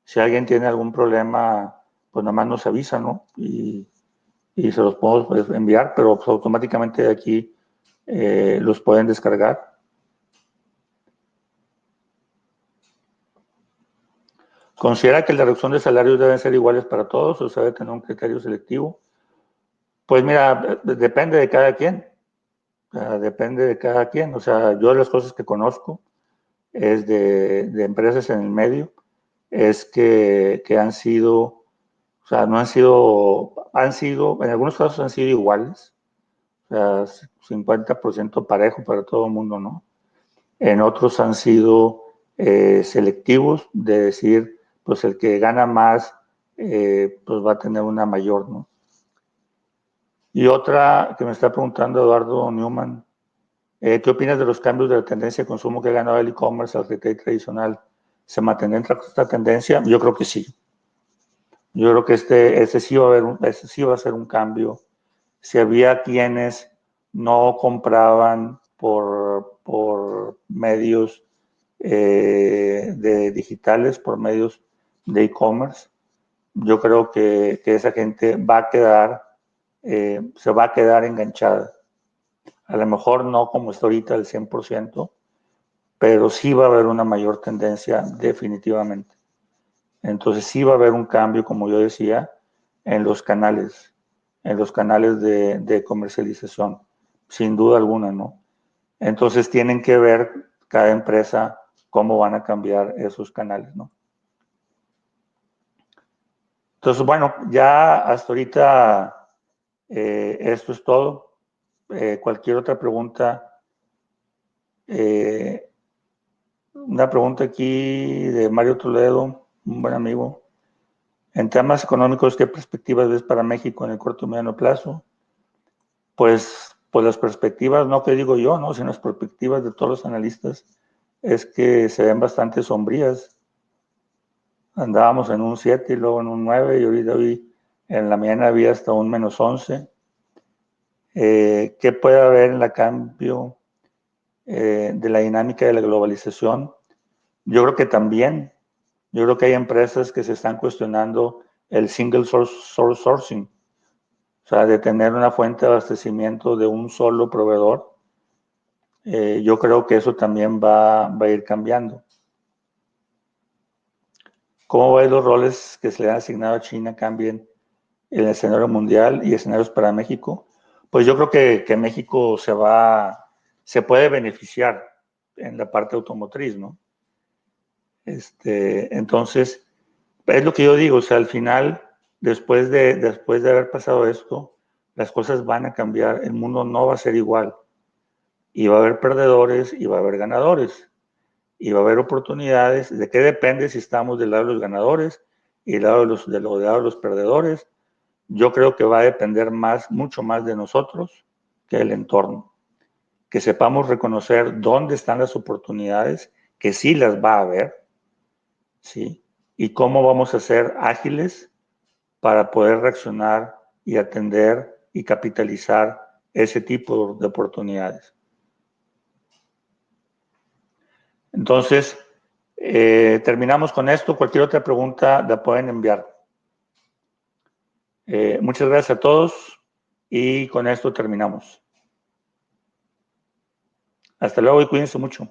Si alguien tiene algún problema, pues nada más nos avisa, ¿no? Y se los podemos pues, enviar, pero pues, automáticamente de aquí los pueden descargar. ¿Considera que la reducción de salarios deben ser iguales para todos o se debe tener un criterio selectivo? Pues mira, depende de cada quien. Depende de cada quien. O sea, yo las cosas que conozco es de empresas en el medio, es que han sido, o sea, no han sido, en algunos casos han sido iguales, o sea, 50% parejo para todo el mundo, ¿no? En otros han sido selectivos, de decir, pues el que gana más, pues va a tener una mayor, ¿no? Y otra que me está preguntando Eduardo Newman, ¿qué opinas de los cambios de la tendencia de consumo que ha ganado el e-commerce al retail tradicional? ¿Se mantendrá esta tendencia? Yo creo que sí. Yo creo que este sí va a ser un cambio. Si había quienes no compraban por medios de digitales, por medios de e-commerce, yo creo que esa gente va a quedar, se va a quedar enganchada. A lo mejor no como está ahorita el 100%, pero sí va a haber una mayor tendencia definitivamente. Entonces sí va a haber un cambio, como yo decía, en los canales de comercialización, sin duda alguna, ¿no? Entonces tienen que ver cada empresa cómo van a cambiar esos canales, ¿no? Entonces, bueno, ya hasta ahorita esto es todo. Cualquier otra pregunta, una pregunta aquí de Mario Toledo, un buen amigo. En temas económicos, ¿qué perspectivas ves para México en el corto y mediano plazo? Pues las perspectivas, no que digo yo, ¿no? Sino las perspectivas de todos los analistas es que se ven bastante sombrías. Andábamos en un 7 y luego en un 9 y ahorita hoy en la mañana había hasta un -11. ¿Qué puede haber en el cambio de la dinámica de la globalización? Yo creo que también, yo creo que hay empresas que se están cuestionando el single source sourcing, o sea, de tener una fuente de abastecimiento de un solo proveedor. Yo creo que eso también va a ir cambiando. ¿Cómo ves los roles que se le han asignado a China cambien en el escenario mundial y escenarios para México? Pues yo creo que México se puede beneficiar en la parte automotriz, ¿no? Entonces, es lo que yo digo, o sea, al final, después de haber pasado esto, las cosas van a cambiar, el mundo no va a ser igual, y va a haber perdedores y va a haber ganadores, y va a haber oportunidades. ¿De qué depende si estamos del lado de los ganadores y del lado de los perdedores? yo creo que va a depender mucho más de nosotros que del entorno. Que sepamos reconocer dónde están las oportunidades, que sí las va a haber, ¿sí? Y cómo vamos a ser ágiles para poder reaccionar y atender y capitalizar ese tipo de oportunidades. Entonces, terminamos con esto. Cualquier otra pregunta la pueden enviar. Muchas gracias a todos y con esto terminamos. Hasta luego y cuídense mucho.